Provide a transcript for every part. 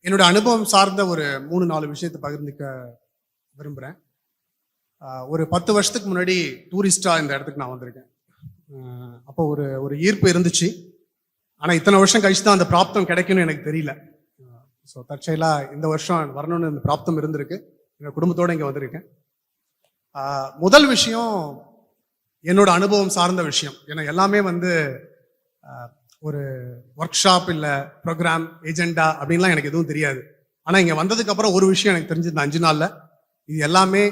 என்னோட அனுபவம் சார்ந்த ஒரு 3-4 விஷயத்தை பகிர்ந்துக்க விரும்புகிறேன். ஒரு 10 வருஷத்துக்கு முன்னாடி டூரிஸ்டாக இந்த இடத்துக்கு நான் வந்திருக்கேன். அப்போ ஒரு ஒரு ஈர்ப்பு இருந்துச்சு. ஆனால் இத்தனை வருஷம் கழிச்சு தான் அந்த பிராப்தம் கிடைக்கும்னு எனக்கு தெரியல. ஸோ தற்செயலாக இந்த வருஷம் வரணும்னு அந்த பிராப்தம் இருந்திருக்கு. எங்கள் குடும்பத்தோடு இங்கே வந்திருக்கேன். முதல் விஷயம் என்னோட அனுபவம் சார்ந்த விஷயம். ஏன்னா எல்லாமே ஒரு ஒர்க் ஷாப் இல்லை ப்ரோக்ராம் ஏஜெண்டா அப்படின்லாம் எனக்கு எதுவும் தெரியாது. ஆனால் இங்கே வந்ததுக்கப்புறம் ஒரு விஷயம் எனக்கு தெரிஞ்சது இந்த 5 நாளில், இது எல்லாமே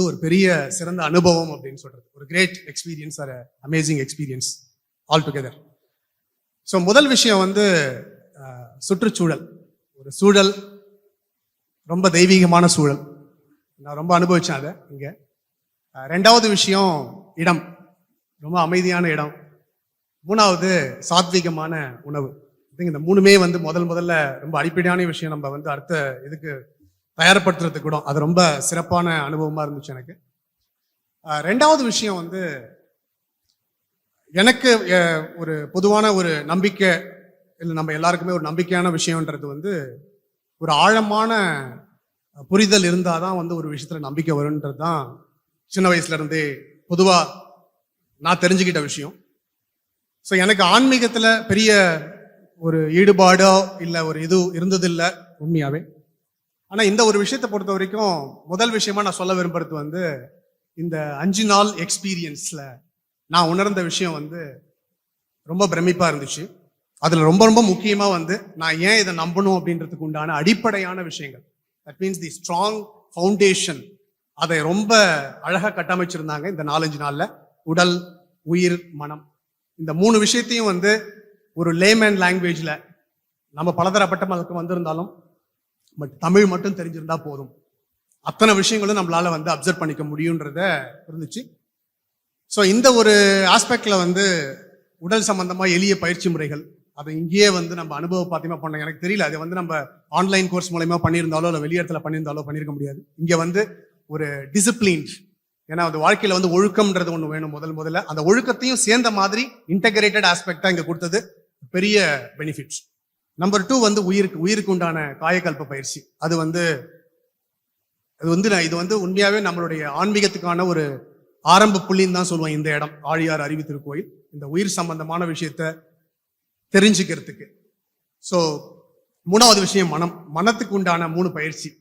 ஒரு பெரிய சிறந்த அனுபவம் அப்படின்னு சொல்றது. ஒரு great experience or amazing experience all together. So முதல் விஷயம் சுற்றுச்சூழல். ஒரு சூழல் ரொம்ப தெய்வீகமான சூழல், நான் ரொம்ப அனுபவிச்சேன் அதை இங்கே. ரெண்டாவது விஷயம் இடம், ரொம்ப அமைதியான இடம். மூணாவது சாத்வீகமான உணவு. இந்த மூணுமே முதல்ல ரொம்ப அடிப்படையான விஷயம். நம்ம அடுத்த இதுக்கு தயார்படுத்துறதுக்கு கூட அது ரொம்ப சிறப்பான அனுபவமா இருந்துச்சு எனக்கு. ரெண்டாவது விஷயம் எனக்கு ஒரு பொதுவான ஒரு நம்பிக்கை, இல்லை நம்ம எல்லாருக்குமே ஒரு நம்பிக்கையான விஷயம்ன்றது ஒரு ஆழமான புரிதல் இருந்தாதான் ஒரு விஷயத்துல நம்பிக்கை வரும்ன்றது தான் சின்ன வயசுல இருந்தே பொதுவா நான் தெரிஞ்சுக்கிட்ட விஷயம். ஸோ எனக்கு ஆன்மீகத்துல பெரிய ஒரு ஈடுபாடோ இல்லை ஒரு இது இருந்ததில்லை உண்மையாவே. ஆனால் இந்த ஒரு விஷயத்தை பொறுத்த வரைக்கும் முதல் விஷயமா நான் சொல்ல விரும்புறது இந்த 5 நாள் எக்ஸ்பீரியன்ஸ்ல நான் உணர்ந்த விஷயம் ரொம்ப பிரமிப்பா இருந்துச்சு. அதுல ரொம்ப ரொம்ப முக்கியமா நான் ஏன் இதை நம்பணும் அப்படின்றதுக்கு உண்டான அடிப்படையான விஷயங்கள், that means the strong foundation, அதை ரொம்ப அழகா கட்டமைச்சிருந்தாங்க இந்த 4-5 நாள்ல. உடல், உயிர், மனம், இந்த 3 விஷயத்தையும் ஒரு லேமேன் லாங்குவேஜ்ல நம்ம பலதரப்பட்ட மக்களுக்கு வந்திருந்தாலும் பட் தமிழ் மட்டும் தெரிஞ்சிருந்தா போதும், அத்தனை விஷயங்களும் நம்மளால அப்சர்வ் பண்ணிக்க முடியுன்றத இருந்துச்சு. ஸோ இந்த ஒரு ஆஸ்பெக்ட்ல உடல் சம்பந்தமா எளிய பயிற்சி முறைகள், அதை இங்கேயே நம்ம அனுபவ பாத்தியமா பண்ண எனக்கு தெரியல. அது நம்ம ஆன்லைன் கோர்ஸ் மூலயமா பண்ணியிருந்தாலோ இல்லை வெளி இடத்துல பண்ணியிருந்தாலோ பண்ணியிருக்க முடியாது. இங்க ஒரு டிசிப்ளின், ஏன்னா அது வாழ்க்கையில ஒழுக்கம்ன்றது ஒண்ணு வேணும். முதல்ல அந்த ஒழுக்கத்தையும் சேர்ந்த மாதிரி இன்டகிரேட்டட் ஆஸ்பெக்டா இங்க கொடுத்தது பெரிய பெனிஃபிட்ஸ். நம்பர் 2 உயிருக்கு உண்டான காயக்கல்ப பயிற்சி. இது உண்மையாவே நம்மளுடைய ஆன்மீகத்துக்கான ஒரு ஆரம்ப புள்ளின்னு தான் சொல்லுவேன் இந்த இடம், ஆழியார் அறிவு திருக்கோயில், இந்த உயிர் சம்பந்தமான விஷயத்த தெரிஞ்சுக்கிறதுக்கு. ஸோ 3வது விஷயம் மனத்துக்கு உண்டான 3 பயிற்சி.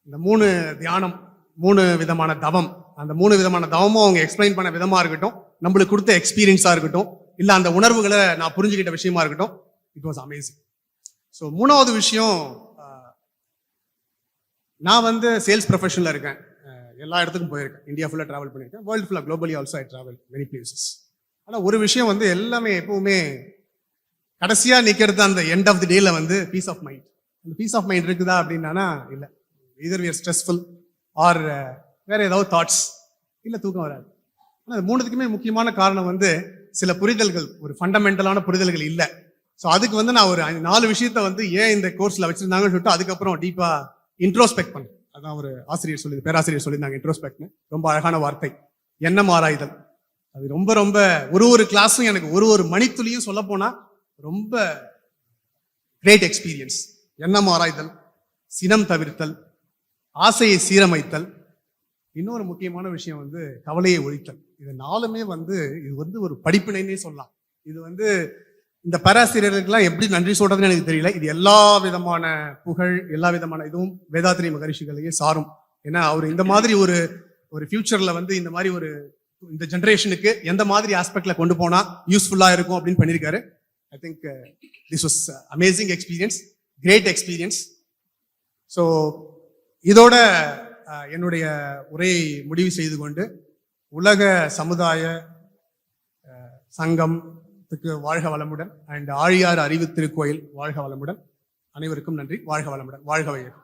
இந்த 3 தியானம், 3 விதமான தவம். அந்த 3 விதமான தவமும் அவங்க எக்ஸ்பிளைன் பண்ண விதமா இருக்கட்டும், நம்மளுக்கு கொடுத்த எக்ஸ்பீரியன்ஸா இருக்கட்டும், இல்ல அந்த உணர்வுகளை நான் புரிஞ்சுக்கிட்ட விஷயமா இருக்கட்டும், இட் வாஸ் அமேசிங். ஸோ 3வது விஷயம், நான் சேல்ஸ் ப்ரொஃபஷன்ல இருக்கேன். எல்லா இடத்துக்கும் போயிருக்கேன், இந்தியா ஃபுல்லா டிராவல் பண்ணியிருக்கேன், வேர்ல்டு ஃபுல்லா, globally also I travel many places. ஆனால் ஒரு விஷயம் எல்லாமே எப்பவுமே கடைசியா நிக்கிறது அந்த எண்ட் ஆஃப் தி டேல பீஸ் ஆஃப் மைண்ட். அந்த பீஸ் ஆஃப் மைண்ட் இருக்குதா அப்படின்னா இல்லை. either we are stressful or வேற ஏதாவது தாட்ஸ், இல்லை தூக்கம் வராது. ஆனால் 3த்துக்குமே முக்கியமான காரணம் சில புரிதல்கள், ஒரு ஃபண்டமெண்டலான புரிதல்கள் இல்லை. ஸோ அதுக்கு நான் ஒரு 4 விஷயத்த ஏன் இந்த கோர்ஸ்ல வச்சிருந்தாங்கன்னு சொல்லிட்டு அதுக்கப்புறம் டீப்பா இன்ட்ரோஸ்பெக்ட் பண்ணேன். அதான் ஒரு ஆசிரியர் பேராசிரியர் சொல்லியிருந்தாங்க இன்ட்ரோஸ்பெக்ட்னு. ரொம்ப அழகான வார்த்தை, எண்ணம் ஆராய்தல். அது ரொம்ப ரொம்ப ஒரு கிளாஸும் எனக்கு ஒரு மணித்துளியும் சொல்ல போனா ரொம்ப கிரேட் எக்ஸ்பீரியன்ஸ். எண்ணம் ஆராய்தல், சினம் தவிர்த்தல், ஆசையை சீரமைத்தல், இன்னொரு முக்கியமான விஷயம் கவலையை ஒழித்தல். இது 4மே இது ஒரு படிப்பினைன்னே சொல்லலாம். இது இந்த பேராசிரியர்களுக்கெல்லாம் எப்படி நன்றி சொல்றதுன்னு எனக்கு தெரியல. இது எல்லா விதமான புகழ், எல்லா விதமான இதுவும் வேதாத்ரி மகரிஷிகளையே சாரும். ஏன்னா அவர் இந்த மாதிரி ஒரு ஃபியூச்சர்ல இந்த மாதிரி இந்த ஜெனரேஷனுக்கு எந்த மாதிரி ஆஸ்பெக்ட்ல கொண்டு போனா யூஸ்ஃபுல்லா இருக்கும் அப்படின்னு பண்ணியிருக்காரு. I think this was amazing experience, great experience. So இதோட என்னுடைய உரையை முடிவு செய்து கொண்டு, உலக சமுதாய சங்கத்துக்கு வாழ்க வளமுடன், அண்ட் ஆழியார் அறிவு திருக்கோயில் வாழ்க வளமுடன். அனைவருக்கும் நன்றி. வாழ்க வளமுடன். வாழ்க வையகம்.